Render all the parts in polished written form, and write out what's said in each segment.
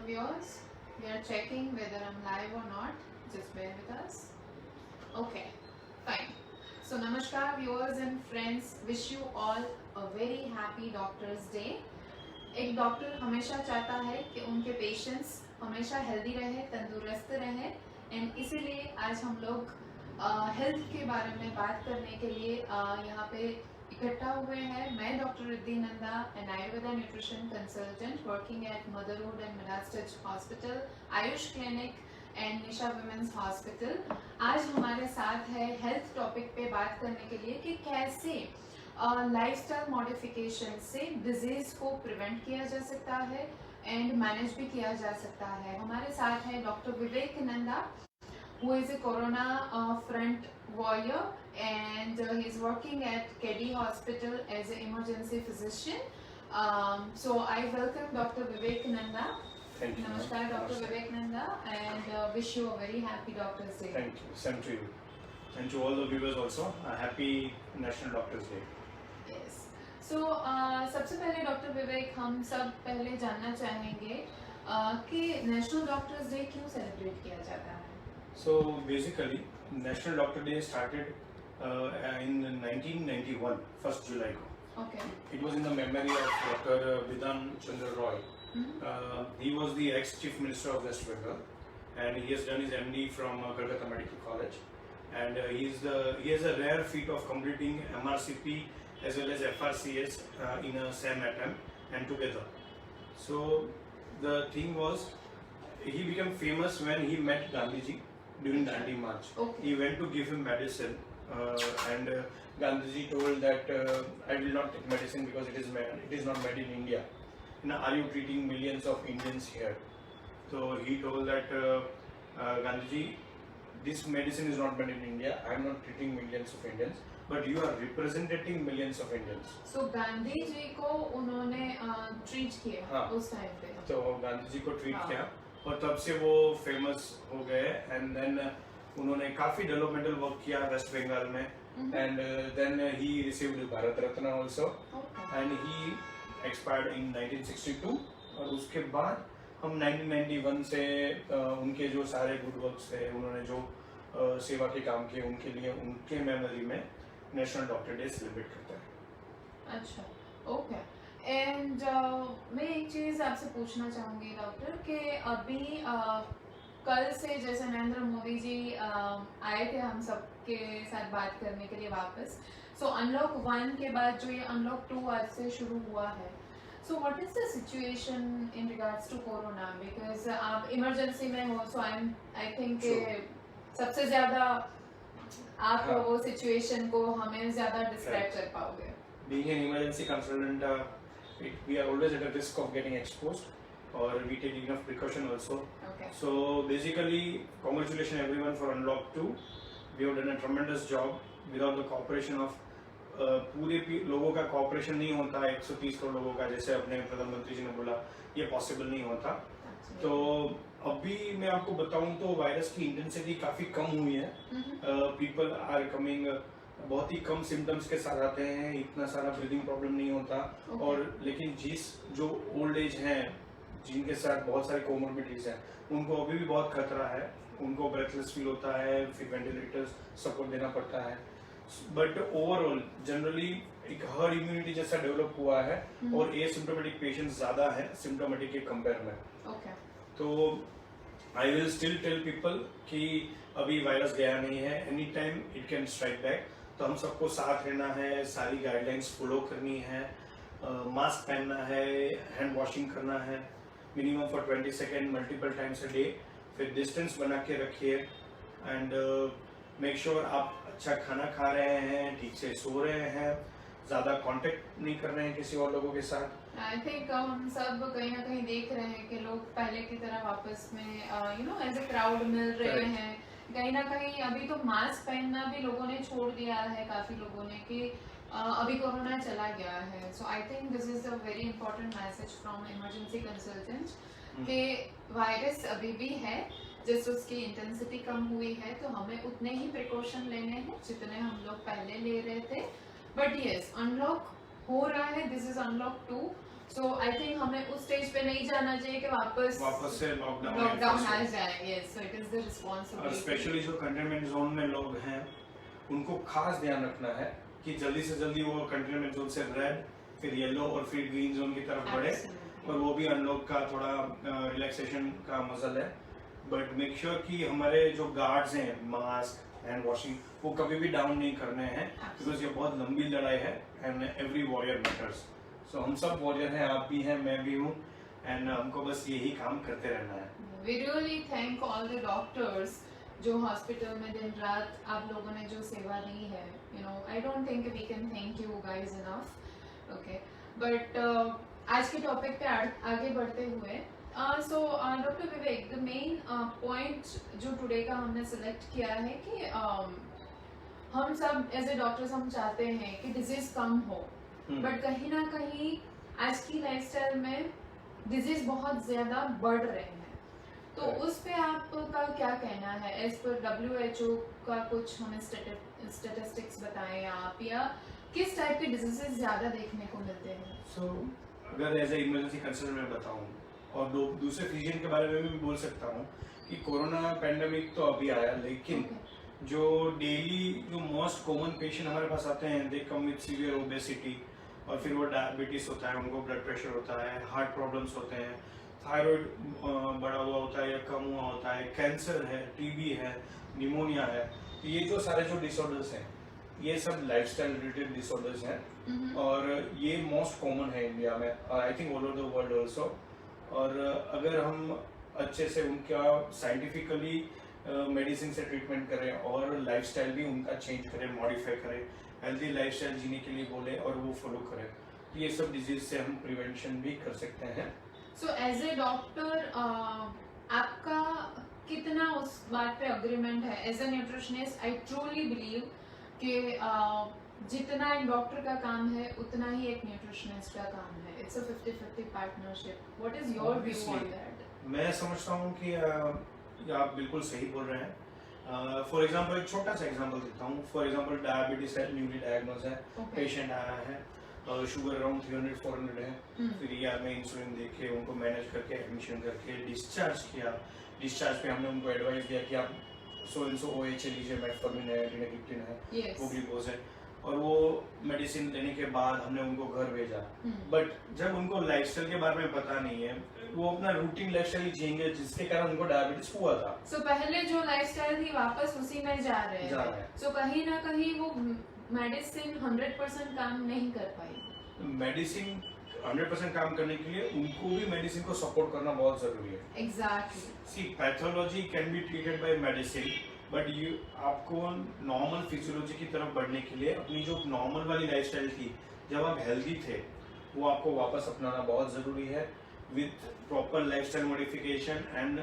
viewers. We are checking whether I'm live or not. Just bear with us. Okay, fine. So namaskar viewers and friends. Wish you all a very happy Doctor's Day. एक doctor हमेशा चाहता है कि उनके patients हमेशा healthy रहे, तंदुरुस्त रहे एंड इसीलिए आज हम लोग हेल्थ के बारे में बात करने के लिए यहाँ पे इकट्ठा हुए हैं. मैं doctor Riddhi Nanda, an Ayurveda nutrition consultant working at Motherhood and Midastitch hospital, Ayush clinic and Nisha women's hospital. आज हमारे साथ है हेल्थ टॉपिक पे बात करने के लिए कि कैसे लाइफस्टाइल मॉडिफिकेशन से डिजीज को प्रिवेंट किया जा सकता है एंड मैनेज भी किया जा सकता है. हमारे साथ है doctor Vivek Nanda, who is a corona front warrior and he is working at KD Hospital as an emergency physician. So I welcome Dr. Vivek Nanda. Thank you. Namaskar, Dr. Vivek Nanda, and wish you a very happy Doctor's Day. Thank you. Same to you. And to all the viewers also, a happy National Doctors Day. Yes. So सबसे पहले doctor विवेक हम सब पहले जानना चाहेंगे कि national doctors day क्यों celebrate किया जाता है. So basically, National Doctor Day started in 1991, 1st July. Okay. It was in the memory of Dr. Bidhan Chandra Roy. He was the ex-Chief Minister of West Bengal, and he has done his MD from Kolkata Medical College. And he has a rare feat of completing MRCP as well as FRCS in a same attempt and together. So the thing was, he became famous when he met Gandhiji during Dandi March. Okay. He went to give him medicine, and Gandhiji told that I will not take medicine because it is not made in India. Now, are you treating millions of Indians here? So he told that Gandhiji, this medicine is not made in India. I am not treating millions of Indians, but you are representing millions of Indians. So Gandhi ji को उन्होंने treat किया हाँ. उस time पे. तो गांधी जी को treat हाँ. किया और तब से वो फेमस हो गए. एंड देन उन्होंने काफी डेवलपमेंटल वर्क किया वेस्ट बंगाल में. And then he received Bharat Ratna also, and he expired in 1962. और उसके बाद हम 1991 से उनके जो सारे गुड वर्क्स थे, उन्होंने जो सेवा के काम किए, उनके लिए उनके मेमोरी में नेशनल डॉक्टर डे सेलिब्रेट करता है. अच्छा, ओके. एंड मैं एक चीज़ आपसे पूछना चाहूँगी डॉक्टर कि अभी कल से जैसे नरेंद्र मोदी जी आए थे हम सब के साथ बात करने के लिए वापस. सो अनलॉक 1 के बाद जो ये अनलॉक 2 आज से शुरू हुआ है, so what is the situation in regards to corona? Because आप इमरजेंसी में हो, सो आई थिंक सबसे ज़्यादा आप हाँ. वो सिचुएशन को हमें ज़्यादा डिस्क्राइब कर पाओगे. Being an emergency consultant, we are always at a risk of getting exposed, or we take enough precaution also. Okay. So basically, congratulations everyone for Unlock 2. We have done a tremendous job. Without the cooperation of पूरे लोगों का cooperation नहीं होता 130 करोड़ लोगों का, जैसे अपने प्रधानमंत्री जी ने बोला, ये possible नहीं होता. तो अभी मैं आपको बताऊं तो वायरस की इंटेंसिटी काफी कम हुई है. पीपल आर कमिंग, बहुत ही कम सिम्टम्स के साथ आते हैं, इतना सारा ब्रीदिंग प्रॉब्लम नहीं होता. और लेकिन जो ओल्ड एज हैं, जिनके साथ बहुत सारे कोमोर्बिडिटीज हैं, उनको अभी भी बहुत खतरा है. उनको ब्रेथलेस फील होता है, फिर वेंटिलेटर्स सपोर्ट देना पड़ता है. बट ओवरऑल जनरली एक हर्ड इम्यूनिटी जैसा डेवलप हुआ है, और एसिम्प्टोमेटिक पेशेंट्स ज्यादा हैं सिम्प्टोमेटिक के कंपेयर में. तो I will still tell people कि अभी वायरस गया नहीं है, any time it can strike back. तो हम सबको साथ रहना है, सारी गाइडलाइंस फॉलो करनी है, मास्क पहनना है, हैंड वॉशिंग करना है minimum for 20 second multiple times a day. फिर डिस्टेंस बना के रखिए, एंड मेक श्योर आप अच्छा खाना खा रहे हैं, ठीक से सो रहे हैं, ज़्यादा कांटेक्ट नहीं कर रहे हैं किसी और लोगों के साथ. आई थिंक हम सब कहीं ना कहीं देख रहे हैं कि लोग पहले की तरह वापस में एज ए क्राउड मिल रहे हैं. कहीं ना कहीं अभी तो मास्क पहनना भी लोगों ने छोड़ दिया है, काफ़ी लोगों ने, कि अभी कोरोना चला गया है. So I think this is a very important message from emergency consultant कि वायरस अभी भी है, जैसे उसकी इंटेंसिटी कम हुई है, तो हमें उतने ही प्रिकॉशन लेने हैं जितने हम लोग पहले ले रहे थे. बट यस, अनलॉक हो रहा है, this is unlock 2. So I think हमें उस स्टेज पे नहीं जाना चाहिए कि वापस से लॉकडाउन आ जाए. Yes, so it is the और रिस्पांसिबिलिटी. स्पेशली जो कंटेनमेंट जोन में लोग हैं उनको खास ध्यान रखना है कि जल्दी से जल्दी वो कंटेनमेंट जोन से रेड, फिर येलो और फिर ग्रीन जोन की तरफ बढ़े, और वो भी अनलॉक का थोड़ा रिलैक्सेशन का मजल है. बट मेक श्योर कि हमारे जो गार्ड्स हैं, मास्क, हैंड वॉशिंग, वो कभी भी डाउन नहीं करने हैं, बिकॉज ये बहुत लंबी लड़ाई है एंड एवरी वॉरियर मैटर्स. सो हम सब वॉरियर हैं, आप भी हैं, मैं भी हूँ, एंड हमको बस यही काम करते रहना है. We really thank all the doctors जो हॉस्पिटल में दिन रात आप लोगों ने जो सेवा दी है. You know, I don't think we can thank you guys enough. Okay, but आज के टॉपिक पे आगे बढ़ते हुए, so doctor Vivek, the main point जो टुडे का हमने सेलेक्ट किया है कि हम सब एज ए डॉक्टर्स हम चाहते हैं कि डिजीज कम हो, बट कहीं ना कहीं आज की लाइफस्टाइल में डिजीज बहुत ज्यादा बढ़ रहे हैं. तो उस पे आपका क्या कहना है? एज पर WHO का कुछ हमें स्टेटिस्टिक्स बताएं आप, या किस टाइप के डिजीजेस ज्यादा देखने को मिलते हैं? सो अगर एज ए इमरजेंसी कंसर्न में बताऊं, और दूसरे फिजिशियन के बारे में भी बोल सकता हूं कि कोरोना पेंडेमिक तो अभी आया, लेकिन जो डेली जो मोस्ट कॉमन पेशेंट हमारे पास आते हैं, दे कम विद सीवियर ओबेसिटी, और फिर वो डायबिटीज होता है, उनको ब्लड प्रेशर होता है, हार्ट प्रॉब्लम्स होते हैं, थायराइड बढ़ा हुआ होता है या कम हुआ होता है, कैंसर है, टीबी है, निमोनिया है. तो ये जो सारे जो डिसऑर्डर्स हैं, ये सब लाइफस्टाइल रिलेटेड डिसऑर्डर्स हैं, और ये मोस्ट कॉमन है इंडिया में, और I think all over the world also. और अगर हम अच्छे से उनका साइंटिफिकली मेडिसिन से ट्रीटमेंट करें और लाइफस्टाइल भी उनका चेंज करें, मॉडिफाई करें, हेल्दी लाइफस्टाइल जीने के लिए बोले और वो फॉलो करें, तो ये सब डिजीज से हम प्रिवेंशन भी कर सकते हैं. सो एज ए डॉक्टर आपका कितना उस बात पे अग्रीमेंट है? As a nutritionist I truly believe कि जितना एक डॉक्टर का काम है उतना ही एक न्यूट्रिशनिस्ट का काम है. It's a 50-50 partnership. What is your view on that? मैं समझता हूँ कि आप बिल्कुल सही बोल रहे हैं. फॉर एग्जांपल एक छोटा सा एग्जांपल देता हूँ. फॉर एग्जांपल डायबिटीज है, न्यूली डायग्नोज है, पेशेंट आया है, शुगर अराउंड 300-400 है, फिर ईआर में इंसुलिन देके उनको मैनेज करके एडमिशन करके डिस्चार्ज किया. डिस्चार्ज पे हमने उनको एडवाइस दिया कि आप सो एंड सो OH लीजिए, मेटफॉर्मिन है, लिनाग्लिप्टिन है, वो ग्लूकोज है, और वो मेडिसिन लेने के बाद हमने उनको घर भेजा. बट जब उनको लाइफस्टाइल के बारे में पता नहीं है, वो अपना रूटीन लाइफस्टाइल जिएंगे जिसके कारण उनको डायबिटीज हुआ था. सो पहले जो लाइफस्टाइल थी वापस उसी में जा रहे हैं. सो कहीं ना कहीं वो मेडिसिन 100% काम नहीं कर पाई. मेडिसिन 100% काम करने के लिए उनको भी मेडिसिन को सपोर्ट करना बहुत जरूरी है. Exactly. See pathology can be treated by medicine, but you आपको नॉर्मल फिजियोलॉजी की तरफ बढ़ने के लिए अपनी जो नॉर्मल वाली लाइफस्टाइल थी, जब आप हेल्दी थे, वो आपको वापस अपनाना बहुत ज़रूरी है. With proper lifestyle modification and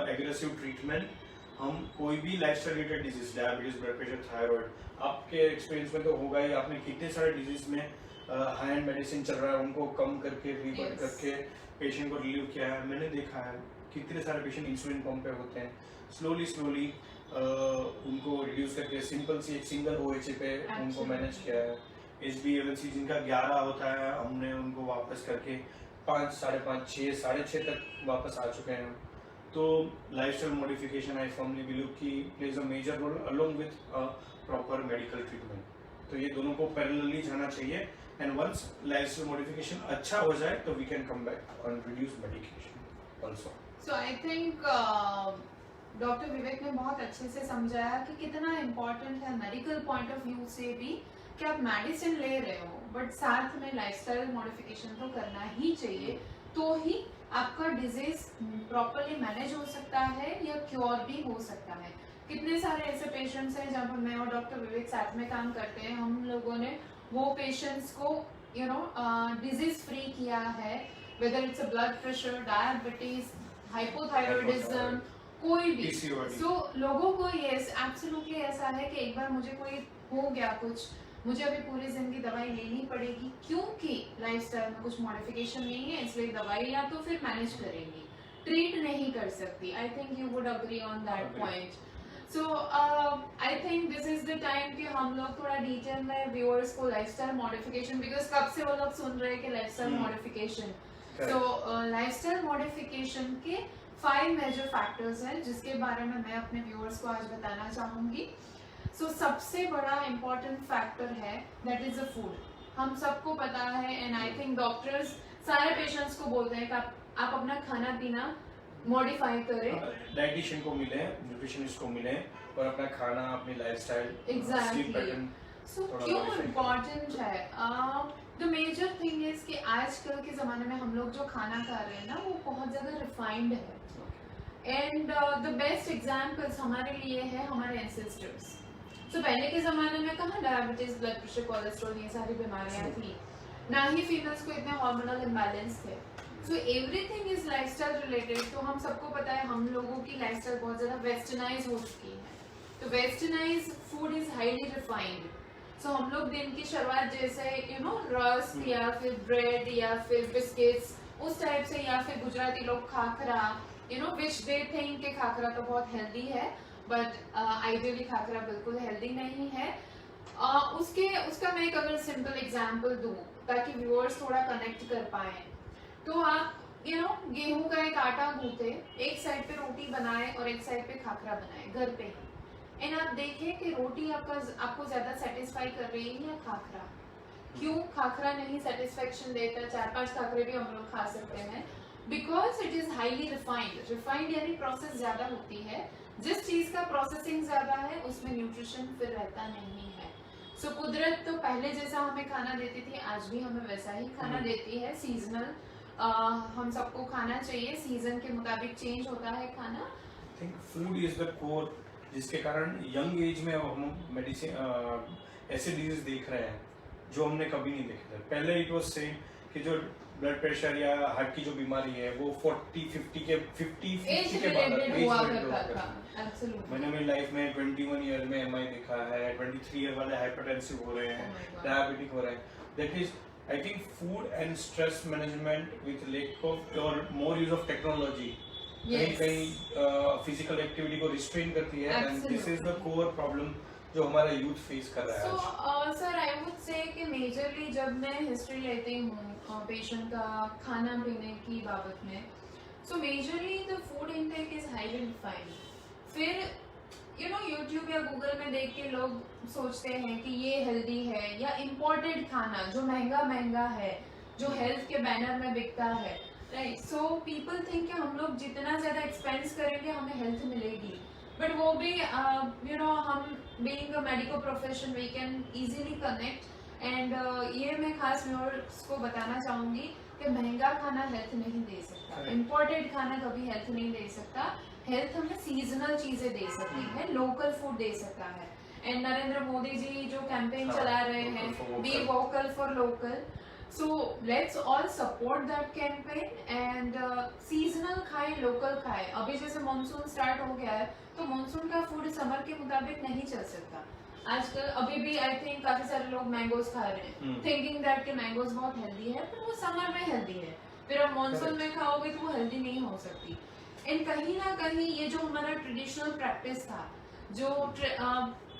aggressive treatment हम कोई भी lifestyle related disease, diabetes, blood pressure, thyroid, आपके एक्सपीरियंस में तो होगा ही, आपने कितने सारे डिजीज में हाई एंड मेडिसिन चल रहा है, उनको कम करके रीबर्न करके पेशेंट को रिलीव किया है. मैंने देखा है कितने सारे पेशेंट इंसुलिन पंप पे होते हैं, स्लोली उनको रिड्यूस करके सिंपल सी एक सिंगल OH पे उनको मैनेज किया है. HbA1c जिनका 11 होता है, हमने उनको वापस करके 5, 5.5, 6, 6.5 तक वापस आ चुके हैं. तो lifestyle modification I firmly believe की plays a major role along with proper medical treatment. तो ये दोनों को पैरेलली जाना चाहिए, एंड वंस लाइफस्टाइल मॉडिफिकेशन अच्छा हो जाए तो we can come back on reduce medication also. So I think doctor Vivek ने बहुत अच्छे से समझाया कि कितना इम्पोर्टेंट है मेडिकल पॉइंट ऑफ व्यू से भी कि आप मेडिसिन ले रहे हो, बट साथ में लाइफस्टाइल मॉडिफिकेशन तो करना ही चाहिए, तो ही आपका डिजीज प्रॉपरली मैनेज हो सकता है या क्योर भी हो सकता है. कितने सारे ऐसे पेशेंट्स हैं जब मैं और डॉक्टर विवेक साथ में काम करते हैं, हम लोगों ने वो पेशेंट्स को डिजीज फ्री किया है, whether it's a blood pressure, diabetes, hypothyroidism, कोई भी. सो लोगों को ये एब्सोल्युटली ऐसा है कि एक बार मुझे कोई हो गया कुछ, मुझे अभी पूरी जिंदगी दवाई लेनी पड़ेगी क्योंकि लाइफस्टाइल में कुछ मॉडिफिकेशन नहीं है, इसलिए दवाई या तो फिर मैनेज करेंगी, ट्रीट नहीं कर सकती. I think you would agree on that point. So I think this is the time कि हम लोग थोड़ा डिटेल में व्यूअर्स को लाइफस्टाइल मॉडिफिकेशन, बिकॉज कब से वो लोग सुन रहे हैं कि लाइफस्टाइल मॉडिफिकेशन, सो लाइफस्टाइल मॉडिफिकेशन के 5 मेजर फैक्टर्स हैं जिसके बारे में मैं अपने व्यूअर्स को आज बताना चाहूंगी. सो सबसे बड़ा इम्पोर्टेंट फैक्टर है दैट इज द फूड. हम सबको पता है एंड आई थिंक डॉक्टर्स सारे पेशेंट्स को बोलते हैं कि आप अपना खाना पीना मॉडिफाई करें, डाइटिशियन को मिले, न्यूट्रिशनिस्ट को मिले और अपना खाना, अपनी लाइफस्टाइल, स्लीप पैटर्न. सो क्यों इम्पोर्टेंट है? द मेजर थिंग इज कि आजकल के ज़माने में हम लोग जो खाना खा रहे हैं ना वो बहुत ज़्यादा रिफाइंड है. एंड द बेस्ट एग्जाम्पल्स हमारे लिए है हमारे एंसेस्टर्स. तो पहले के ज़माने में कहाँ डायबिटीज, ब्लड प्रेशर, कोलेस्ट्रॉल ये सारी बीमारियाँ थी, ना ही फीमेल्स को इतने हार्मोनल इम्बैलेंस थे. So everything is lifestyle related. तो हम सबको पता है हम लोगों की लाइफस्टाइल बहुत ज़्यादा वेस्टर्नाइज हो चुकी है. तो westernize food is highly refined. So हम लोग दिन की शुरुआत जैसे रस्क या फिर ब्रेड या फिर बिस्किट्स उस टाइप से, या फिर गुजराती लोग खाखरा, विच दे थिंक कि खाखरा तो बहुत हेल्दी है, बट आइडियली खाखरा बिल्कुल हेल्दी नहीं है. उसका मैं एक अगर सिंपल एग्जांपल दूं ताकि व्यूअर्स थोड़ा कनेक्ट कर पाए, तो आप गेहूं का एक आटा गूंथे, एक साइड पे रोटी बनाए और एक साइड पे खाखरा बनाए घर पे ही, एंड आप देखें कि रोटी आपको ज्यादा सेटिस्फाई कर रही है या खाखरा. क्यों खाखरा नहीं सेटिस्फेक्शन देता? 4-5 खाखरे भी हम लोग खा सकते हैं, because it is highly refined. Refined यानी प्रोसेस ज्यादा होती है. जिस चीज का प्रोसेसिंग ज्यादा है उसमें न्यूट्रिशन फिर रहता नहीं है. सो कुदरत तो पहले जैसा हमें खाना देती थी, आज भी हमें वैसा ही खाना देती है. सीजनल हम सबको खाना चाहिए, सीजन के मुताबिक चेंज होता है खाना. I think food is the core, जिसके कारण यंग एज में हम मेडिसिन ऐसे डिजीज देख रहे हैं जो हमने कभी नहीं देखे थे. पहले इट वाज सेम कि जो ब्लड प्रेशर या हार्ट की जो बीमारी है वो 40-50 के बाद हुआ करता था. मैंने मेरी लाइफ में 21 ईयर में एमआई देखा है, 23 ईयर वाले हाइपरटेंसिव हो रहे हैं, डायबिटिक हो रहे हैं. That is I think food and stress management with lake of और मोर यूज ऑफ टेक्नोलॉजी कहीं फिजिकल एक्टिविटी को रिस्ट्रेन करती है. And this is the core problem जो हमारा यूथ फेस कर रहा है. So sir I would say कि मेजरली जब मैं हिस्ट्री लेती हूँ पेशेंट का खाना पीने की बाबत में, सो majorly the food intake is highly refined. फिर यूट्यूब या गूगल में देख के लोग सोचते हैं कि ये हेल्दी है, या इम्पोर्टेड खाना जो महंगा है, जो हेल्थ के बैनर में बिकता है, राइट. सो पीपल थिंक कि हम लोग जितना ज़्यादा एक्सपेंस करेंगे हमें हेल्थ मिलेगी, बट वो भी हम being a medical profession we can easily connect. And ये मैं खास व्यूअर्स को बताना चाहूँगी कि महंगा खाना हेल्थ नहीं दे सकता, इम्पोर्टेड खाना कभी हेल्थ नहीं दे सकता. हेल्थ हमें सीजनल चीज़ें दे सकती है, लोकल फूड दे सकता है. एंड नरेंद्र मोदी जी जो कैंपेन चला रहे हैं, be vocal for local, so let's all support that campaign. And seasonal खाए, लोकल खाए. अभी जैसे मानसून स्टार्ट हो गया है तो मानसून का फूड समर के मुताबिक नहीं चल सकता. आजकल अभी भी आई थिंक काफी सारे लोग मैंगोज खा रहे हैं, थिंकिंग दैट कि मैंगोज बहुत हेल्दी है, पर वो समर में हेल्दी है. फिर अब मानसून में खाओगे तो वो हेल्दी नहीं हो सकती. एंड कहीं ना कहीं ये जो हमारा ट्रेडिशनल प्रैक्टिस था, जो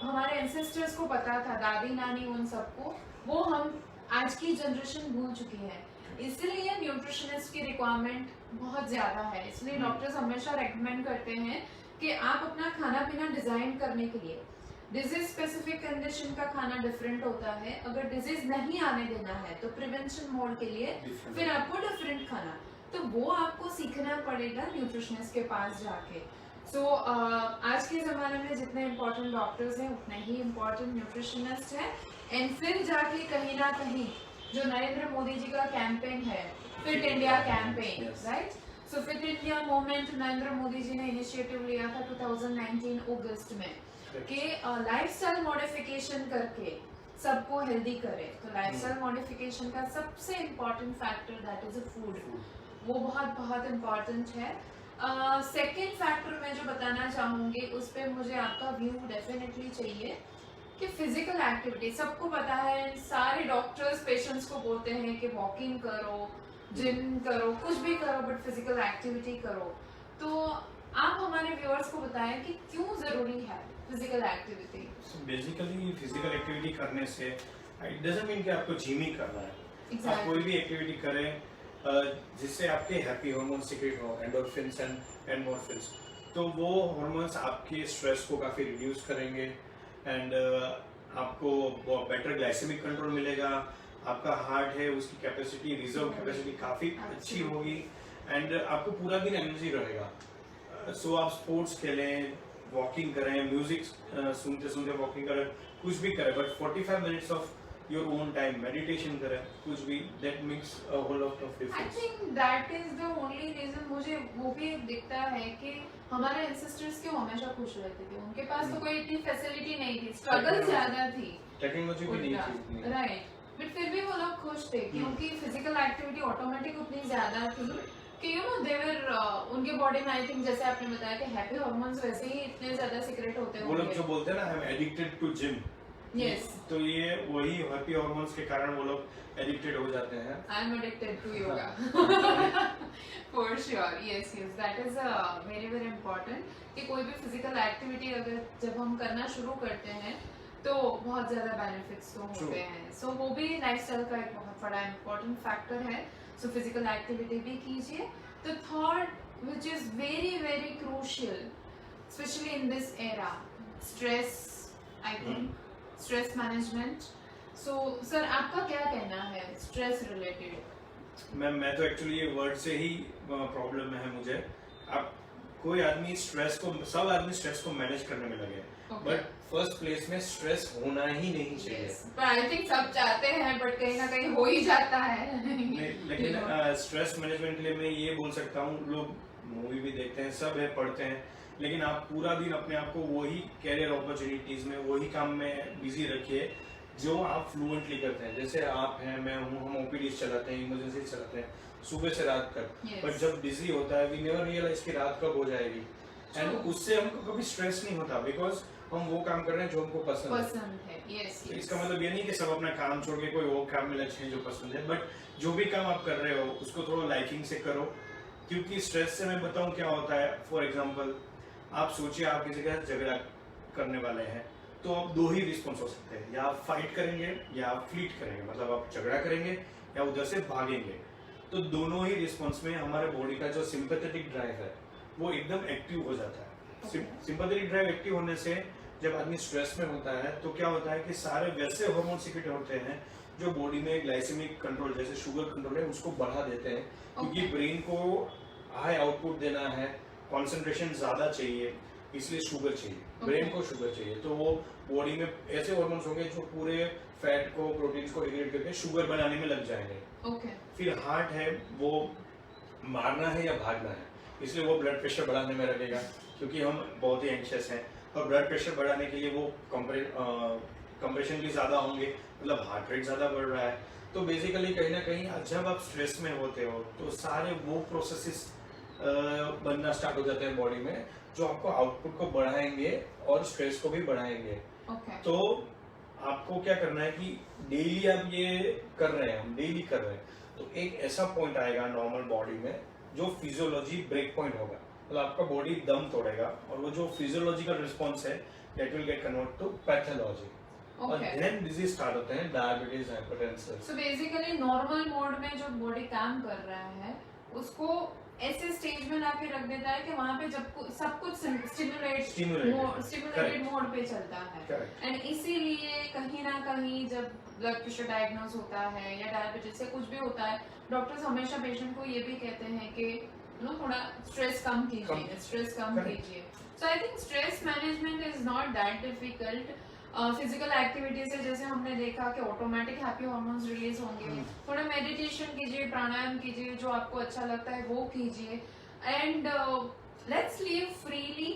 हमारे एंसेस्टर्स को पता था, दादी नानी उन सबको, वो हम आज की जनरेशन भूल चुकी है. इसलिए न्यूट्रिशनिस्ट की रिक्वायरमेंट बहुत ज़्यादा है. इसलिए डॉक्टर्स हमेशा रेकमेंड करते हैं कि आप अपना खाना पीना डिज़ाइन करने के लिए, डिजीज स्पेसिफिक कंडीशन का खाना डिफरेंट होता है. अगर डिजीज नहीं आने देना है तो प्रिवेंशन मोड के लिए फिर आपको डिफरेंट खाना, तो वो आपको सीखना पड़ेगा न्यूट्रिशनिस्ट के पास जाके. सो आज के ज़माने में जितने इम्पोर्टेंट डॉक्टर्स हैं उतने ही इम्पोर्टेंट न्यूट्रिशनिस्ट हैं. एंड फिर जाके कहीं ना कहीं जो नरेंद्र मोदी जी का कैंपेन है, Fit India campaign, right. So Fit India movement Narendra Modi ji ने इनिशिएटिव लिया था 2019 अगस्त में कि लाइफस्टाइल मॉडिफिकेशन करके सबको हेल्दी करे. तो लाइफस्टाइल मॉडिफिकेशन का सबसे important factor that is a food, वो बहुत बहुत इम्पोर्टेंट है. सेकेंड फैक्टर मैं जो बताना चाहूँगी उस पर मुझे आपका व्यू डेफिनेटली चाहिए कि फिजिकल एक्टिविटी. सबको पता है, सारे डॉक्टर्स पेशेंट्स को बोलते हैं कि वॉकिंग करो, जिम करो, कुछ भी करो, बट फिजिकल एक्टिविटी करो. तो आप हमारे व्यूअर्स को बताएं कि क्यों जरूरी है physical activity? Basically physical activity करने से इट डजंट मीन कि आपको जिम ही करना है। आप Exactly. कोई भी एक्टिविटी करें जिससे आपके हैप्पी हार्मोन्स सीक्रेट हो, एंडोर्फिन्स एंड एंडोर्फिन्स, तो वो हार्मोन्स आपके स्ट्रेस को काफ़ी रिड्यूस करेंगे एंड आपको बेटर ग्लाइसेमिक कंट्रोल मिलेगा। आपका हार्ट है उसकी कैपेसिटी, रिजर्व कैपेसिटी काफ़ी अच्छी होगी एंड आपको पूरा दिन एनर्जी रहेगा। सो आप स्पोर्ट्स खेलें, वॉकिंग करें, म्यूजिक सुनते सुनते वॉकिंग करें, कुछ भी करें, but 45 minutes of your own time meditation करें, कुछ भी, that makes a whole lot of I difference. Think that is the only reason मुझे वो भी दिखता है कि हमारे एंसेस्टर्स क्यों हमेशा खुश रहते थे। उनके पास तो कोई इतनी फैसिलिटी नहीं थी, स्ट्रगल ज्यादा थी, टेक्नोलॉजी भी नहीं थी इतनी। राइट, बट फिर भी वो लोग खुश थे क्योंकि फिजिकल एक्टिविटी ऑटोमेटिक उतनी ज्यादा थी कि यू नो दे वर उनके बॉडी में, आई थिंक जैसे आपने बताया कि हैप्पी हार्मोन्स वैसे ही इतने ज्यादा सीक्रेट होते वो लोग होंगे। जो बोलते हैं ना, I am addicted to gym, yes, तो ये वही हैप्पी हार्मोन्स के कारण वो लोग एडिक्टेड हो जाते हैं। I am addicted to yoga for sure. Yes yes, that is very very important कि कोई भी फिजिकल एक्टिविटी अगर जब हम करना शुरू करते हैं तो बहुत ज्यादा बेनिफिट्स तो होते हैं। सो वो भी लाइफस्टाइल का एक बहुत बड़ा इंपॉर्टेंट फैक्टर है। सो फिजिकल एक्टिविटी भी कीजिए। The third which is very very crucial specially in this era, stress, I think stress management. So sir आपका क्या कहना है स्ट्रेस रिलेटेड? मैं तो एक्चुअली ये वर्ड से ही प्रॉब्लम है मुझे। आप कोई आदमी स्ट्रेस को, सब आदमी स्ट्रेस को मैनेज करने में लगे, बट फर्स्ट प्लेस में स्ट्रेस होना ही नहीं चाहिए। पर आई थिंक सब चाहते हैं, बट कहीं ना कहीं हो ही जाता है। लेकिन स्ट्रेस मैनेजमेंट के लिए मैं ये बोल सकता हूँ, लोग मूवी भी देखते हैं, सब है, पढ़ते हैं, लेकिन आप पूरा दिन अपने आप को वही कैरियर अपॉर्चुनिटीज में, वही काम में बिजी रखिए जो आप फ्लुएंटली करते हैं। जैसे आप हैं, मैं हूँ, हम ओपीडीज चलाते हैं, इमरजेंसी चलाते हैं सुबह से रात तक, बट जब बिजी होता है वी नेवर रियलाइज कि रात कब हो जाएगी, एंड उससे हमको कभी स्ट्रेस नहीं होता बिकॉज हम वो काम कर रहे हैं जो हमको पसंद है। yes, तो इसका मतलब ये नहीं कि सब अपना काम छोड़ के कोई और काम में लगे जो पसंद है, बट जो भी काम आप कर रहे हो उसको थोड़ा लाइकिंग से करो, क्योंकि स्ट्रेस से मैं बताऊं क्या होता है। फॉर एग्जांपल आप सोचिए आप किसी के साथ झगड़ा करने वाले हैं, तो आप दो ही रिस्पॉन्स हो सकते हैं, या आप फाइट करेंगे या आप फ्लीट करेंगे, मतलब आप झगड़ा करेंगे या उधर से भागेंगे। तो दोनों ही रिस्पॉन्स में हमारे बॉडी का जो सिंपैथेटिक ड्राइव है वो एकदम एक्टिव हो जाता है। सिंपैथेटिक ड्राइव एक्टिव होने से जब आदमी स्ट्रेस में होता है तो क्या होता है कि सारे वैसे हार्मोन सीक्रेट होते हैं जो बॉडी में ग्लाइसेमिक कंट्रोल जैसे शुगर कंट्रोल है उसको बढ़ा देते हैं, क्योंकि ब्रेन को हाई आउटपुट देना है, कंसंट्रेशन ज्यादा चाहिए, इसलिए शुगर चाहिए, ब्रेन को शुगर चाहिए। तो वो बॉडी में ऐसे हार्मोन्स होंगे जो पूरे फैट को, प्रोटीन्स को डिग्रेड करके शुगर बनाने में लग जाएंगे। फिर हार्ट है, वो मारना है या भागना है, इसलिए वो ब्लड प्रेशर बढ़ाने में लगेगा, क्योंकि हम बहुत ही एंशियस हैं, और ब्लड प्रेशर बढ़ाने के लिए वो कंप्रेशन भी ज्यादा होंगे, मतलब हार्ट रेट ज्यादा बढ़ रहा है। तो बेसिकली कहीं ना कहीं जब आप स्ट्रेस में होते हो तो सारे वो प्रोसेसेस बनना स्टार्ट हो जाते हैं बॉडी में जो आपको आउटपुट को बढ़ाएंगे और स्ट्रेस को भी बढ़ाएंगे। तो आपको क्या करना है कि डेली आप ये कर रहे हैं, हम डेली कर रहे हैं, तो एक ऐसा पॉइंट आएगा नॉर्मल बॉडी में जो फिजियोलॉजी ब्रेक पॉइंट होगा, मतलब आपका बॉडी दम तोड़ेगा, और वो जो फिजियोलॉजिकल रिस्पॉन्स है that will get convert to pathology, और देन डिजीज स्टार्ट होते हैं, diabetes, hypertension. So basically normal mode में जो बॉडी काम कर रहा है उसको ऐसे स्टेज में लाके रख देता है कि वहां पे जब सब कुछ स्टिमुलेटेड मोड पे चलता है, एंड इसीलिए कहीं ना कहीं जब ब्लड प्रेशर डायग्नोज होता है या डायबिटीज से कुछ भी होता है, डॉक्टर्स हमेशा पेशेंट को ये भी कहते हैं कि थोड़ा स्ट्रेस कम कीजिए, स्ट्रेस कम कीजिए। So I think stress management is not that difficult. Physical activity से जैसे हमने देखा कि ऑटोमेटिक हैप्पी हार्मोन्स रिलीज होंगे, थोड़ा मेडिटेशन कीजिए, प्राणायाम कीजिए, जो आपको अच्छा लगता है वो कीजिए, एंड लेट्स लिव फ्रीली,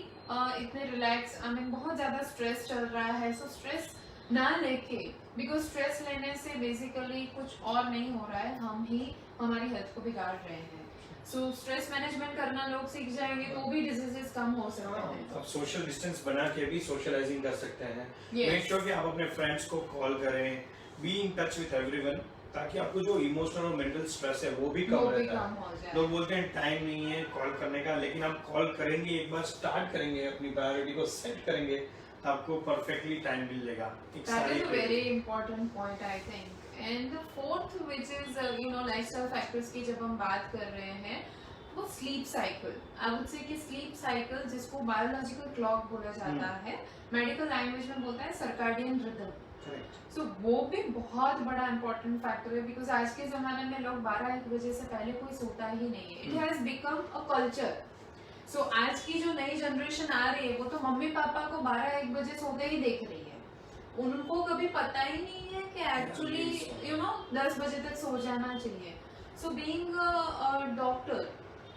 इतने रिलैक्स। आई मीन बहुत ज्यादा स्ट्रेस चल रहा है, सो स्ट्रेस ना लेके, बिकॉज स्ट्रेस लेने से बेसिकली कुछ और नहीं हो रहा है, हम ही हमारी हेल्थ को बिगाड़ रहे हैं। सो स्ट्रेस मैनेजमेंट करना लोग सीख जाएंगे तो भी डिजीजेस कम हो सकते हैं। आप सोशल डिस्टेंस बना के भी सोशलाइजिंग कर सकते हैं। मेक श्योर कि आप अपने फ्रेंड्स को कॉल करें, be in touch with everyone, ताकि आपको जो इमोशनल और मेंटल स्ट्रेस है वो भी वो कम भी रहता कम है। हो जाए। लोग बोलते हैं टाइम नहीं है कॉल करने का, लेकिन आप कॉल करेंगे, एक बार स्टार्ट करेंगे, अपनी प्रायोरिटी को सेट करेंगे, तो आपको परफेक्टली टाइम मिल जाएगा। That is a very important point, I think. And the fourth, which is lifestyle factors की जब हम बात कर रहे हैं, वो sleep cycle. I would say कि sleep cycle जिसको biological clock बोला जाता है, medical language में बोलता है circadian rhythm. So वो भी बहुत बड़ा important factor है, because आज के ज़माने में लोग 12-1 बजे से पहले कोई सोता ही नहीं है. It has become a culture. So आज की जो नई जनरेशन आ रही है वो तो मम्मी पापा को 12-1 बजे सोते ही देख रही है, उनको कभी पता ही नहीं है कि एक्चुअली 10 बजे तक सो जाना चाहिए. सो बीइंग अ डॉक्टर,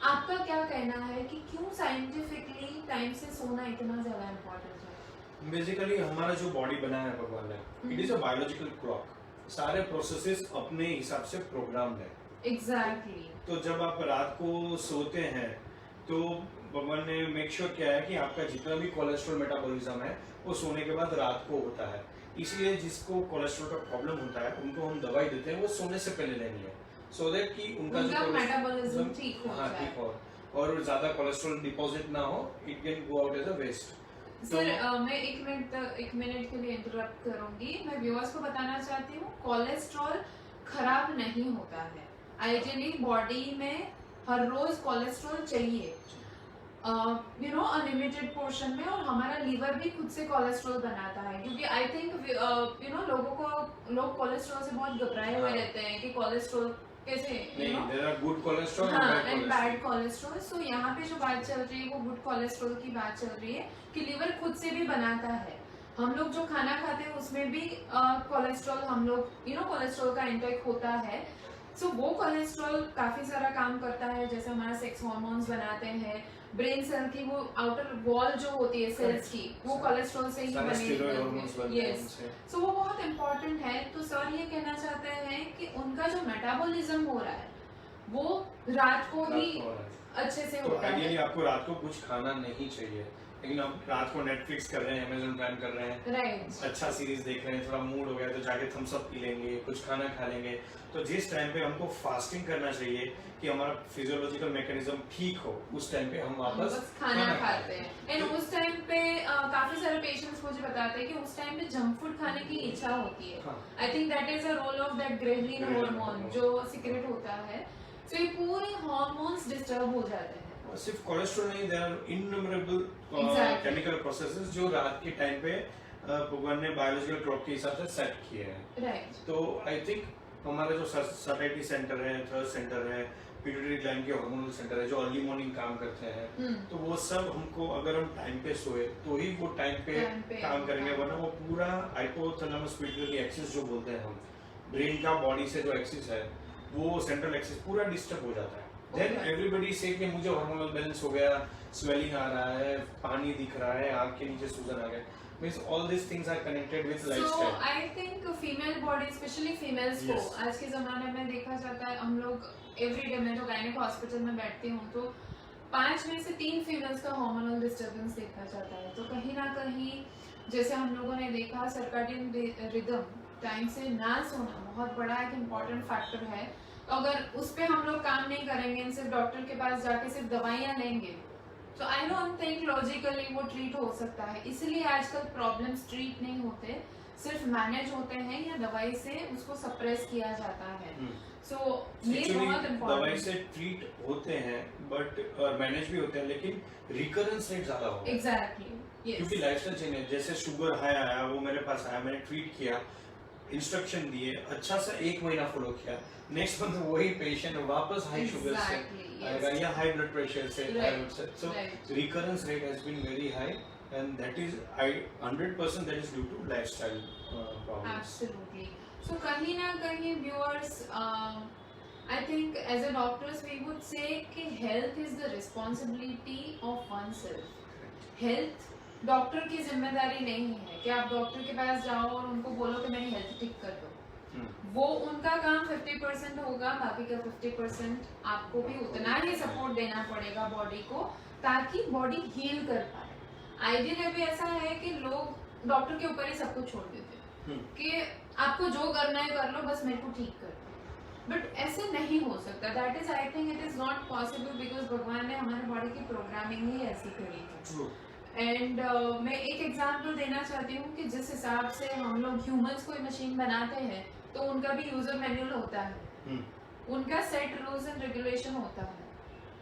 आपका क्या कहना है कि क्यों साइंटिफिकली टाइम से सोना इतना ज्यादा इम्पोर्टेंट है? बेसिकली हमारा जो बॉडी बना है भगवान ने, it is a biological clock, सारे प्रोसेसेस अपने हिसाब से प्रोग्राम्ड है। एग्जैक्टली। तो जब आप रात को सोते हैं तो भगवान ने मेक श्योर किया है कि आपका जितना भी कोलेस्ट्रॉल मेटाबॉलिज्म है वो सोने के बाद रात को होता है। इसलिए जिसको कोलेस्ट्रॉल का प्रॉब्लम होता है उनको हम दवाई देते हैं, वो सोने से पहले लेनी है, सो दैट कि उनका जो मेटाबॉलिज्म ठीक हो जाए, ठीक हो और ज्यादा कोलेस्ट्रॉल डिपॉजिट ना हो, it can go out as a waste. Sir मैं एक मिनट के लिए इंटरप्ट करूंगी। मैं व्यूअर्स को बताना चाहती हूँ, कोलेस्ट्रॉल खराब नहीं होता है। आइडियली बॉडी में हर रोज कोलेस्ट्रॉल चाहिए, अनलिमिटेड पोर्शन में, और हमारा लीवर भी खुद से कोलेस्ट्रॉल बनाता है, क्योंकि आई थिंक लोग कोलेस्ट्रॉल से बहुत घबराए हुए रहते हैं कि कोलेस्ट्रॉल कैसे, there are good cholesterol and bad cholesterol. So यहाँ पे जो बात चल रही है वो गुड कोलेस्ट्रॉल की बात चल रही है कि लीवर खुद से भी बनाता है। हम लोग जो खाना खाते हैं उसमें भी कोलेस्ट्रॉल हम लोग कोलेस्ट्रॉल का इंटेक होता है। सो वो कोलेस्ट्रॉल काफी सारा काम करता है, जैसे हमारा सेक्स हार्मोन्स बनाते हैं, ब्रेन सेल की वो आउटर वॉल जो होती है सेल्स की, वो कोलेस्ट्रॉल से ही बनी है। यस, सो वो बहुत इम्पोर्टेंट है। तो सर ये कहना चाहते हैं कि उनका जो मेटाबॉलिज्म हो रहा है वो रात को ही अच्छे से होता है। आइडियली आपको रात को कुछ खाना नहीं चाहिए, लेकिन आप रात को नेटफ्लिक्स कर रहे हैं, अमेज़न प्राइम कर रहे हैं, राइट, अच्छा सीरीज देख रहे हैं, थोड़ा मूड हो गया तो जाके थम्स अप पी लेंगे, कुछ खाना खा लेंगे। तो जिस टाइम पे हमको फास्टिंग करना चाहिए कि हमारा फिजियोलॉजिकल मैकेनिज्म ठीक हो, उस टाइम पे हम वापस खाना खाते हैं। एंड उस टाइम पे काफी सारे पेशेंट्स मुझे बताते हैं कि उस टाइम पे जंक फूड खाने की इच्छा होती है। I think that is a role of that ghrelin hormone जो सीक्रेट होता है। सो ये पूरे हार्मोन्स डिस्टर्ब हो जाते हैं। सिर्फ कोलेस्ट्रॉल नहीं, there are innumerable chemical processes जो रात के टाइम पे भगवान ने बायोलॉजिकल क्लॉक के हिसाब से सेट किए हैं। राइट। तो आई थिंक हमारा जो सैटिस्फैक्टरी सेंटर है, थर्ड सेंटर है, पिट्यूटरी ग्लैंड के हार्मोनल सेंटर है जो अर्ली मॉर्निंग काम करते हैं, तो वो सब हमको अगर हम टाइम पे सोए तो ही वो टाइम पे काम करेंगे, वरना वो पूरा हाइपोथैलेमस पिट्यूटरी एक्सिस जो बोलते हैं हम, ब्रेन का बॉडी से जो एक्सिस है वो सेंट्रल एक्सिस पूरा डिस्टर्ब हो जाता है। देन एवरीबॉडी से कि मुझे हार्मोनल बैलेंस हो गया, स्वेलिंग आ रहा है, पानी दिख रहा है, आंख के नीचे सूजन आ गया, means all these things are connected with lifestyle. So I think female body, especially females को आज के जमाने में देखा जाता है, हम लोग एवरीडे में जो गायनेक हॉस्पिटल में बैठती हूँ तो 5 में से 3 फीमेल्स का हार्मोनल डिस्टर्बेंस देखा जाता है। तो कहीं ना कहीं जैसे हम लोगों ने देखा, सर्काडियन रिदम, टाइम से ना सोना बहुत बड़ा एक इम्पोर्टेंट फैक्टर है। तो अगर उस पर हम लोग काम नहीं करेंगे, सिर्फ डॉक्टर के पास जाके सिर्फ दवाइयाँ लेंगे, तो आई डोंट थिंक लॉजिकली वो ट्रीट हो सकता है। इसलिए आजकल प्रॉब्लम्स ट्रीट नहीं होते, सिर्फ मैनेज होते हैं या दवाई से उसको सप्रेस किया जाता है। सो ये बहुत इम्पोर्टेंट, दवाई से ट्रीट होते हैं बट मैनेज भी होते हैं, लेकिन रिकरेंस रेट ज्यादा होगा। एग्जैक्टली, क्योंकि लाइफस्टाइल चेंज है। जैसे शुगर हाई आया, वो मेरे पास आया, मैंने ट्रीट किया, इंस्ट्रक्शन दिए, अच्छा सा 1 महीना फॉलो किया, नेक्स्ट मंथ वही पेशेंट वापस हाई शुगर से आएगा या हाई ब्लड प्रेशर से, so recurrence rate has been very high and that is 100% that is due to lifestyle problems. Absolutely. So कहीं ना कहीं viewers, I think as a doctors we would say कि health is the responsibility of oneself. Health doctor की जिम्मेदारी नहीं है कि आप डॉक्टर के पास जाओ और उनको बोलो कि मेरी हेल्थ ठीक कर दो। वो उनका काम 50% होगा, बाकी का 50% आपको भी उतना ही सपोर्ट देना पड़ेगा बॉडी को, ताकि बॉडी हील कर पाए। आइडियल अभी ऐसा है कि लोग डॉक्टर के ऊपर ही सब कुछ छोड़ देते हैं कि आपको जो करना है कर लो, बस मेरे को ठीक कर दो। बट ऐसे नहीं हो सकता। That is, I think it is not possible, because भगवान ने हमारे बॉडी की प्रोग्रामिंग ही ऐसी करी है। एंड मैं एक एग्जांपल देना चाहती हूँ कि जिस हिसाब से हम लोग ह्यूमंस कोई मशीन बनाते हैं तो उनका भी यूजर मैनुअल होता है, उनका सेट रूल्स एंड रेगुलेशन होता है,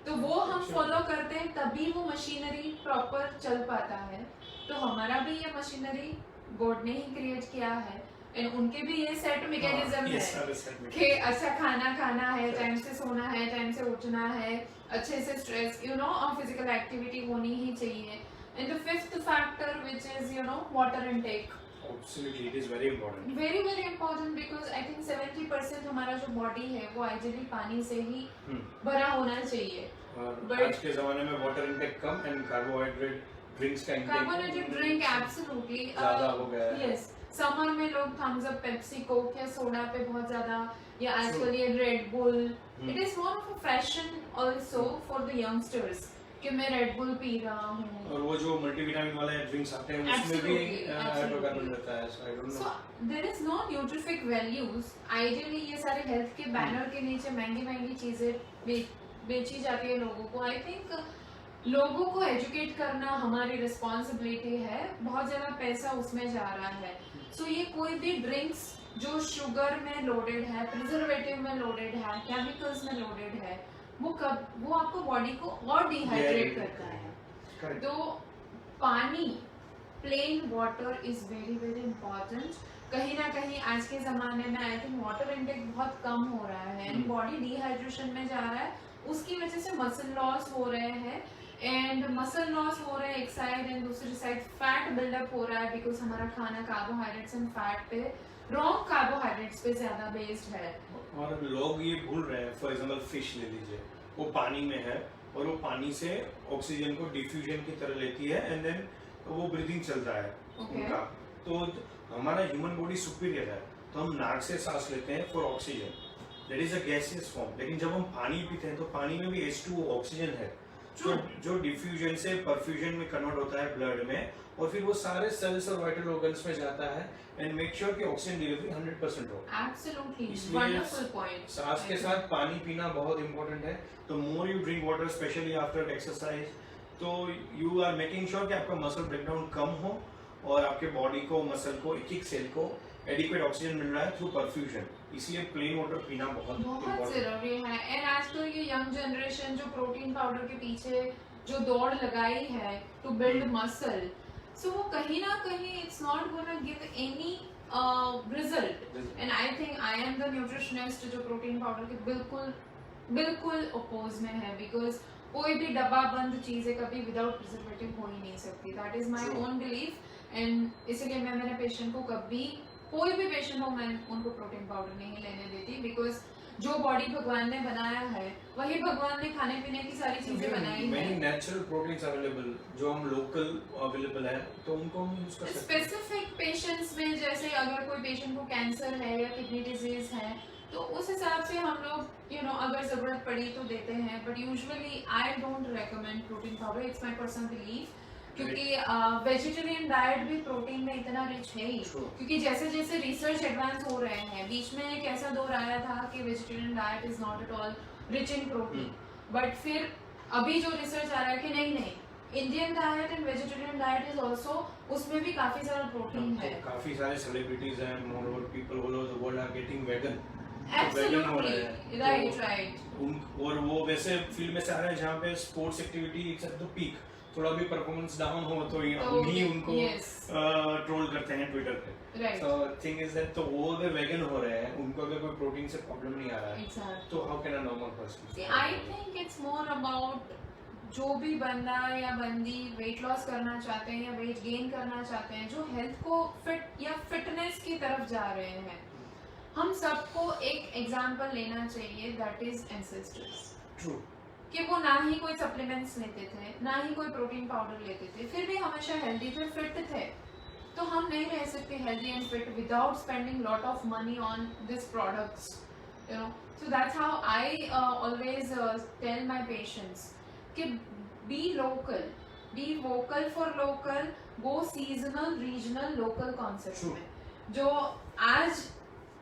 तो वो हम फॉलो करते हैं तभी वो मशीनरी प्रॉपर चल पाता है। तो हमारा भी ये मशीनरी गॉड ने ही क्रिएट किया है, एंड उनके भी ये सेट मैकेनिज्म है कि अच्छा खाना खाना है, टाइम से सोना है, टाइम से उठना है, अच्छे से स्ट्रेस और फिजिकल एक्टिविटी होनी ही चाहिए। And the fifth factor which is water intake. Absolutely, it is very important. Very very important because I think 70% हमारा जो बॉडी है वो आइडियली पानी से ही भरा होना चाहिए। और आज के ज़माने में water intake come and carbohydrate drinks का इंटेक, कार्बोनेटेड ड्रिंक एब्सोल्युटली ज़्यादा हो गया है। यस, समर में लोग थम्स अप, पेप्सी, कोक या सोडा पे बहुत ज़्यादा, या आजकल ये red bull, it is more of a fashion also for the youngsters कि मैं रेड बुल पी रहा हूँ। और वो जो मल्टीविटामिन वाले ड्रिंक्स आते हैं उसमें भी हाइड्रोकार्बन रहता है, so I don't know. So there is no nutrific values. Ideally ये सारे हेल्थ के बैनर के नीचे महंगी महंगी चीजें बेची जाती है लोगों को। आई थिंक लोगों को एजुकेट करना हमारी रिस्पॉन्सिबिलिटी है, बहुत ज्यादा पैसा उसमें जा रहा है। सो ये कोई भी ड्रिंक्स जो शुगर में लोडेड है, प्रिजर्वेटिव में लोडेड है, केमिकल्स में लोडेड है, वो आपको बॉडी को और डिहाइड्रेट करता है। तो पानी, plain water is very very important. कहीं ना कहीं आज के ज़माने में आई थिंक वाटर इंटेक बहुत कम हो रहा है एंड बॉडी डिहाइड्रेशन में जा रहा है, उसकी वजह से मसल लॉस हो रहे हैं, एंड मसल लॉस हो रहे हैं एक साइड, एंड दूसरी साइड फैट बिल्डअप हो रहा है बिकॉज हमारा खाना कार्बोहाइड्रेट्स एंड फैट पे, रॉन्ग कार्बोहाइड्रेट्स पे ज्यादा बेस्ड है। और लोग ये भूल रहे हैं, फॉर एग्जांपल फिश ले लीजिए, वो पानी में है और वो पानी से ऑक्सीजन को डिफ्यूजन की तरह लेती है एंड देन वो ब्रीदिंग चलता है उनका। तो हमारा ह्यूमन बॉडी सुपीरियर है, तो हम नाक से सांस लेते हैं for oxygen, that is a gaseous form. लेकिन जब हम पानी पीते हैं तो पानी में भी H2O ऑक्सीजन है जो डिफ्यूजन से परफ्यूजन में कन्वर्ट होता है ब्लड में, और फिर वो सारे सेल्स और वाइटल ऑर्गन्स में जाता है एंड मेक श्योर कि ऑक्सीजन डिलीवरी 100% हो। Absolutely wonderful point. सांस के साथ पानी पीना बहुत इंपॉर्टेंट है। तो more you drink water specially after exercise, तो यू आर मेकिंग श्योर कि आपका मसल ब्रेकडाउन कम हो और आपके बॉडी को, मसल को, एक एक सेल को एडिक्वेट ऑक्सीजन मिल रहा है थ्रू परफ्यूजन। इसलिए प्लेन वाटर पीना बहुत जरूरी है। एंड आज तो ये यंग जनरेशन जो प्रोटीन पाउडर के पीछे जो दौड़ लगाई है टू बिल्ड मसल, सो वो कहीं ना कहीं it's not gonna give any result. And I think I am the nutritionist जो प्रोटीन पाउडर के बिल्कुल अपोज में है, बिकॉज कोई भी डब्बा बंद चीजें कभी विदाउट प्रिजर्वेटिव हो ही नहीं सकती। That is my own belief, and इसलिए मैं मेरे पेशेंट को कभी, कोई भी पेशेंट हो, मैं उनको प्रोटीन पाउडर नहीं लेने देती, बिकॉज जो बॉडी भगवान ने बनाया है वही भगवान ने खाने पीने की सारी चीजें बनाई है। मेनी नेचुरल प्रोटीन्स अवेलेबल जो हम लोकल अवेलेबल है, तो उनको हम यूज कर सकते हैं। स्पेसिफिक पेशेंट्स में, जैसे अगर कोई पेशेंट को कैंसर है या किडनी डिजीज है, तो उस हिसाब से हम लोग अगर जरूरत पड़ी तो देते हैं, but usually I don't recommend protein powder, it's my personal belief, क्योंकि वेजिटेरियन डाइट भी प्रोटीन में इतना रिच है ही, क्योंकि जैसे जैसे रिसर्च एडवांस हो रहे हैं, बीच में एक ऐसा दौर आया था कि vegetarian diet is not at all rich in protein, but फिर अभी जो रिसर्च आ रहा है कि नहीं, Indian diet and vegetarian diet is also, उसमें भी काफी सारा प्रोटीन है। काफी सारे सेलिब्रिटीज हैं, more people all over the world are getting vegan. Absolutely right. और वो वैसे फील्ड में से आ रहे हैं जहाँ पे sports activity it's at the peak, थोड़ा भी परफॉर्मेंस डाउन हो तो ही उनको ट्रोल करते हैं ट्विटर पे। तो थिंग इज दैट, तो वो अगर वेगन हो रहे हैं, उनको अगर कोई प्रोटीन से प्रॉब्लम नहीं आ रहा है, तो how can a normal person? I think it's more about जो भी बंदा या बंदी वेट लॉस करना चाहते हैं या वेट गेन करना चाहते हैं, जो हेल्थ को फिट या फिटनेस की तरफ जा रहे हैं, हम सबको एक एग्जांपल लेना चाहिए, दैट इज एंसेस्टर्स। ट्रू, कि वो ना ही कोई सप्लीमेंट्स लेते थे, ना ही कोई प्रोटीन पाउडर लेते थे, फिर भी हमेशा हेल्दी थे, फिट थे। तो हम नहीं रह सकते healthy and fit without spending lot of money on this products, so that's how I always tell my patients कि be local, be vocal for local, go seasonal, regional, local concept में, जो आज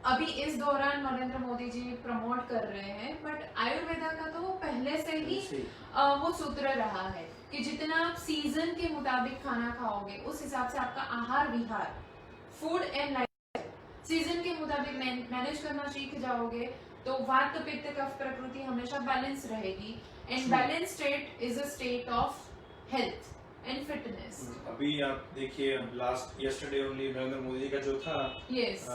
अभी इस दौरान नरेंद्र मोदी जी प्रमोट कर रहे हैं, बट आयुर्वेदा का तो पहले से ही वो सूत्र रहा है कि जितना आप सीजन के मुताबिक खाना खाओगे उस हिसाब से आपका आहार विहार, फूड एंड लाइफ सीजन के मुताबिक मैनेज करना सीख जाओगे तो वात पित्त कफ प्रकृति हमेशा बैलेंस रहेगी, and balance state is a state of health and fitness. अभी आप देखिए last yesterday only Narendra Modi ji का जो था, यस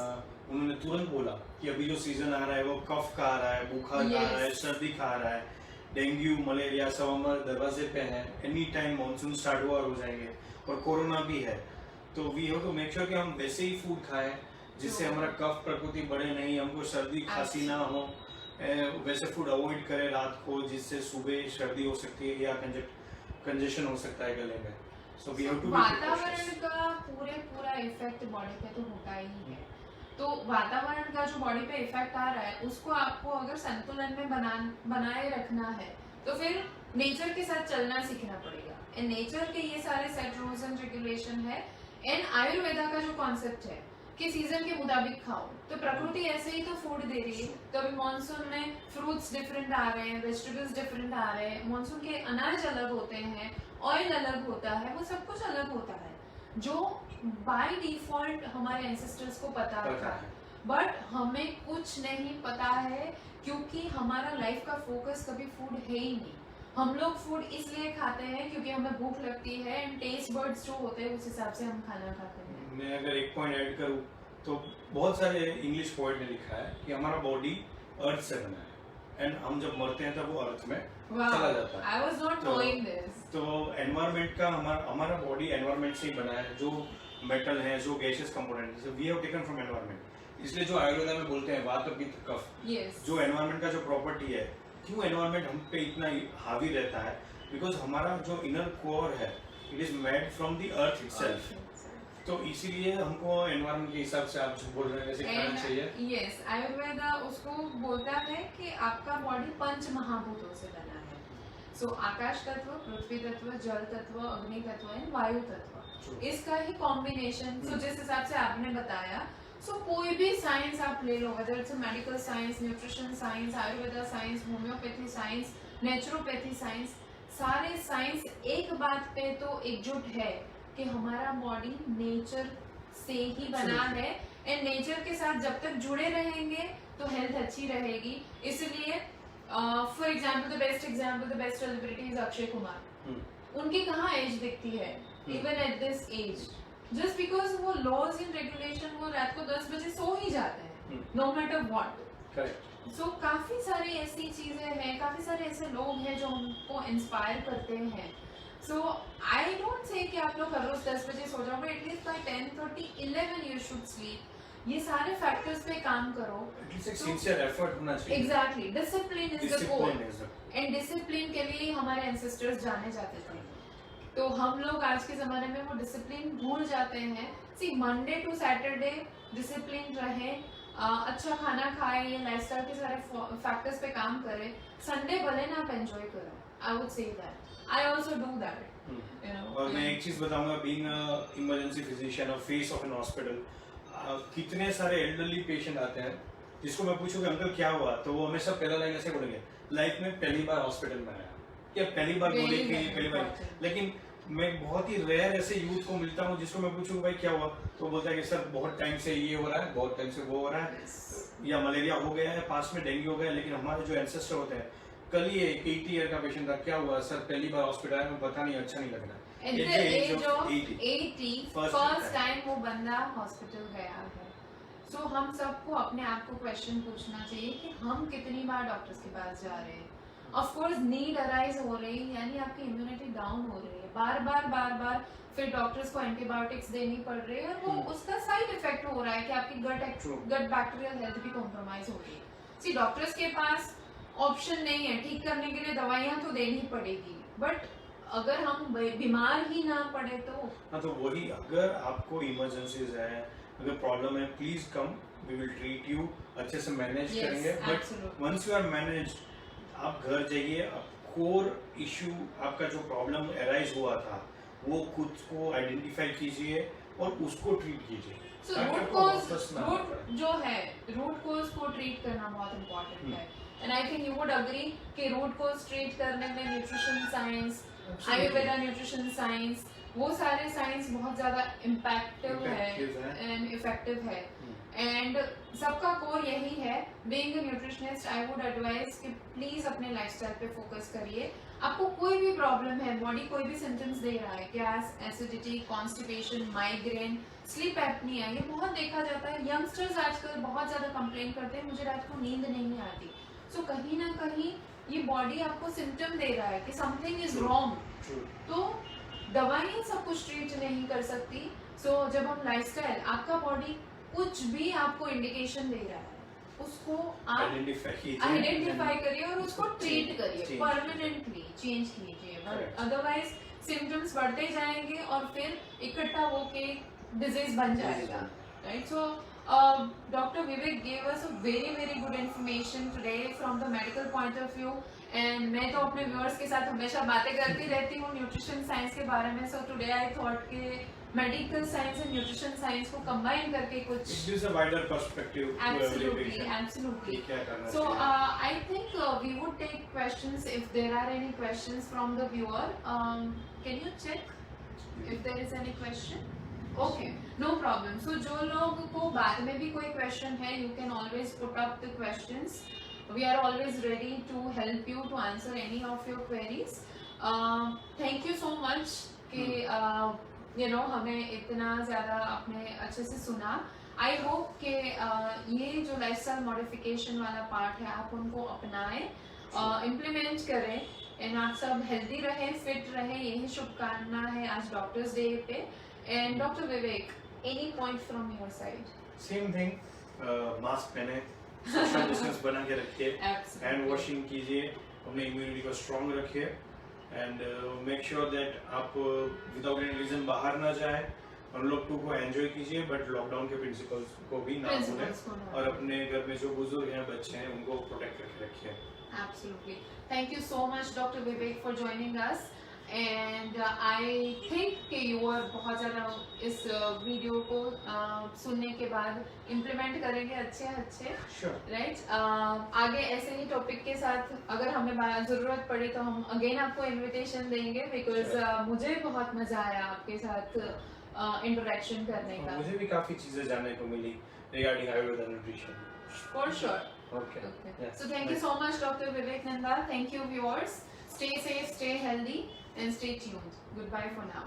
उन्होंने तुरंत बोला कि अभी जो सीजन आ रहा है वो कफ का आ रहा है, बुखार का आ रहा है, सर्दी का आ रहा है, डेंगू मलेरिया सब हमारे दरवाजे पे है, एनी टाइम मानसून स्टार्ट हुआ हो जाएंगे, और कोरोना भी है। तो we have to make sure कि हम वैसे ही फूड खाएं जिससे हमारा कफ प्रकृति बढ़े नहीं, हमको सर्दी खांसी ना हो, वैसे फूड अवॉइड करें रात को जिससे सुबह सर्दी हो सकती है या कंजेशन हो सकता है गले में। सो वी हैव टू वातावरण का पूरा इफेक्ट बॉडी पे तो होता ही है, तो वातावरण का जो बॉडी पे इफेक्ट आ रहा है उसको आपको अगर संतुलन में बनाए रखना है तो फिर नेचर के साथ चलना सीखना पड़ेगा, एंड नेचर के ये सारे सेट रूल्स एंड रेगुलेशन है, एंड आयुर्वेदा का जो कॉन्सेप्ट है कि सीजन के मुताबिक खाओ, तो प्रकृति ऐसे ही तो फूड दे रही है। तो अभी मानसून में फ्रूट्स डिफरेंट आ रहे हैं, वेजिटेबल्स डिफरेंट आ रहे हैं, मानसून के अनाज अलग होते हैं, ऑयल अलग होता है, वो सब कुछ अलग होता है जो बाय डिफॉल्ट हमारे एंसेस्टर्स को पता था, बट हमें कुछ नहीं पता है क्योंकि हमारा लाइफ का फोकस कभी फूड है ही नहीं। हम लोग फूड इसलिए खाते हैं क्योंकि हमें भूख लगती है, एंड टेस्ट बर्ड्स जो होते हैं उस हिसाब से हम खाना खाते हैं। मैं अगर एक पॉइंट ऐड करूं तो बहुत सारे इंग्लिश पोएट ने लिखा है कि हमारा बॉडी अर्थ से बना है, एंड हम जब मरते हैं तब वो अर्थ में चला जाता है। I was not knowing this. तो एनवायरनमेंट का हमारा बॉडी एनवायरनमेंट से ही बना है, जो मेटल है, जो गैसेस कंपोनेंट है, we have taken from environment. इसलिए जो आयुर्वेदा में बोलते हैं वात पित्त कफ, जो एनवायरनमेंट का जो प्रॉपर्टी है, क्यों एनवायरनमेंट हम पे इतना हावी रहता है, बिकॉज हमारा जो इनर कोर है it is made from the earth itself. तो इसीलिए हमको एनवायरनमेंट के हिसाब से आप जो बोल रहे हैं वैसे खाना चाहिए। यस, आयुर्वेदा उसको बोलता है कि आपका बॉडी पंच महाभूतों से बना है। सो आकाश तत्व, पृथ्वी तत्व, जल तत्व, अग्नि तत्व एंड वायु तत्व, इसका ही कॉम्बिनेशन। सो जिस हिसाब से आपने बताया, सो कोई भी साइंस आप ले लो, whether it's medical science, nutrition science, Ayurveda science, homeopathy science, naturopathy science, सारे साइंस एक बात पे तो एकजुट है कि हमारा बॉडी नेचर से ही बना है, एंड नेचर के साथ जब तक जुड़े रहेंगे तो हेल्थ अच्छी रहेगी। इसलिए for example the best celebrity is Akshay Kumar. उनकी कहाँ एज दिखती है even at this age, just because वो लॉज इन रेगुलेशन, वो रात को 10 बजे सो ही जाते हैं नो मैटर व्हाट। सो काफी सारी ऐसी चीजें हैं, काफी सारे ऐसे लोग हैं जो हमको इंस्पायर करते हैं। सो आई डोंट से कि आप लोग हर रोज 10 बजे सो जाओ, but at least by 10:30 11 you should sleep. ये सारे फैक्टर्स पे काम करो, एटलीस्ट एक सिंसियर एफर्ट होना चाहिए। Exactly, discipline is the goal, and discipline के लिए हमारे एंसेस्टर्स जाने जाते थे। तो हम लोग आज के जमाने में वो डिसिप्लिन भूल जाते हैं। सी मंडे टू सैटरडे डिसिप्लिन रहे, अच्छा खाना खाए, ये लाइफस्टाइल के सारे फैक्टर्स पे काम करे, संडे भले ना आप एंजॉय करो, I would say that. I also do that. You know. और मैं एक चीज बताऊंगा, बीइंग इमरजेंसी फिजिशियन और फेस ऑफ एन हॉस्पिटल, कितने सारे एल्डरली पेशेंट आते हैं जिसको मैं पूछूंगा अंकल क्या हुआ, तो वो हमेशा पहला लाइन ऐसे बोलेंगे, लाइफ में पहली बार हॉस्पिटल में आया, या पहली बार बोलेंगे पहली बार। लेकिन मैं बहुत ही रेयर ऐसे यूथ को मिलता हूँ जिसको मैं पूछूंगा भाई क्या हुआ, तो बोलता है कि सर बहुत टाइम से ये हो रहा है, बहुत टाइम से वो हो रहा है, या मलेरिया हो गया है, पास में डेंगू हो गया है। लेकिन हमारे जो एंसेस्टर होते हैं, कल ही एक 80 ईयर का पेशेंट था, क्या हुआ सर पहली बार हॉस्पिटल आया, पता नहीं, अच्छा नहीं लग रहा। At the age of 80, first time वो बंदा हॉस्पिटल गया है। So हम सबको अपने आप को क्वेश्चन पूछना चाहिए कि हम कितनी बार डॉक्टर्स के पास जा रहे हैं। ऑफ कोर्स नीड अराइज हो रही है, यानी आपकी इम्यूनिटी डाउन हो रही है, बार बार फिर डॉक्टर्स को एंटीबायोटिक्स देनी पड़ रही है, और वो उसका साइड इफेक्ट हो रहा है कि आपकी गट बैक्टीरियल हेल्थ भी कॉम्प्रोमाइज हो रही है। सी डॉक्टर्स के पास ऑप्शन नहीं है, ठीक करने के लिए दवाइयाँ तो देनी पड़ेगी, बट अगर हम बीमार ही ना पड़े तो। हाँ, तो वही, अगर आपको इमरजेंसीज है, अगर प्रॉब्लम है, please come, we will treat you, अच्छे से मैनेज करेंगे। But once you are managed, आप घर जाइए, कोर इशू आपका जो प्रॉब्लम अराइज हुआ था वो खुद को आइडेंटिफाई कीजिए और उसको ट्रीट कीजिए। So ताकि root आपको cause, वापस ना root पड़े। जो है root cause को treat करना बहुत important है, and I think you would agree कि root cause treat करने में nutrition science, Ayurveda nutrition science, वो सारे science बहुत ज़्यादा impactive है and effective है, and सबका core यही है। Being a nutritionist, I would advise कि please अपने lifestyle पे focus करिए। आपको कोई भी प्रॉब्लम है, बॉडी कोई भी सिम्टम्स दे रहा है, gas, acidity, constipation, migraine, sleep apnoea, ये बहुत देखा जाता है। यंगस्टर्स आजकल बहुत ज़्यादा कंप्लेन करते हैं मुझे रात को नींद नहीं आती। सो कहीं ना कहीं ये बॉडी आपको सिम्टम दे रहा है कि समथिंग इज रॉन्ग। तो दवाइयाँ सब कुछ ट्रीट नहीं कर सकती। सो जब हम लाइफस्टाइल, आपका बॉडी कुछ भी आपको इंडिकेशन दे रहा है, उसको आप आइडेंटिफाई करिए और उसको ट्रीट करिए, परमानेंटली चेंज कीजिए। बट अदरवाइज सिम्टम्स बढ़ते जाएंगे और फिर इकट्ठा होके डिजीज बन जाएगा, right? So doctor Vivek gave us a very good information today from the medical point of view, and मैं तो अपने व्यूअर्स के साथ हमेशा बातें करती रहती हूँ न्यूट्रिशन साइंस के बारे में। सो टुडे आई थॉट के medical science and nutrition science को कंबाइन करके कुछ It gives a wider perspective to every patient. Absolutely. क्या करना So चाहिए। I think we would take questions if there are any questions from the viewer. Can you check if there is any question? Okay, no problem. So जो लोग को बाद में भी कोई question है, you can always put up the questions. We are always ready to help you to answer any of your queries. Thank you so much कि you know हमें इतना ज़्यादा आपने अच्छे से सुना। I hope कि ये जो lifestyle modification वाला part है आप उनको अपनाएं, implement करें, and आप सब healthy रहें, fit रहें, यही शुभकामना है आज डॉक्टर्स डे पे। And Dr. Vivek, any point from your side? Same thing, mask पहने, सोशल डिस्टेंस बना के रखिए, हैंड वॉशिंग कीजिए, अपने इम्यूनिटी को स्ट्रॉन्ग रखिए, एंड मेक श्योर दैट आप विदाउट एनी रीजन बाहर ना जाए। अनलॉक 2 को एंजॉय कीजिए, बट लॉकडाउन के प्रिंसिपल्स को भी ना भूलें, और अपने घर में जो बुजुर्ग हैं, बच्चे हैं, उनको प्रोटेक्ट करके रखिए। Absolutely. Thank you so much, Dr. Vivek, for joining us. And I think कि you are बहुत ज़्यादा इस वीडियो को सुनने के बाद इम्प्लीमेंट करेंगे अच्छे राइट? आगे ऐसे ही टॉपिक के साथ अगर हमें ज़रूरत पड़ी तो हम अगेन आपको इनविटेशन देंगे, बिकॉज मुझे बहुत मज़ा आया आपके साथ इंटरेक्शन करने का। मुझे भी काफ़ी चीज़ें जानने को मिली regarding Ayurveda nutrition. For sure. Okay. Yes. So thank you so much, Dr. Vivek Nanda. Thank you, viewers. Stay safe, stay healthy, and stay tuned. Goodbye for now.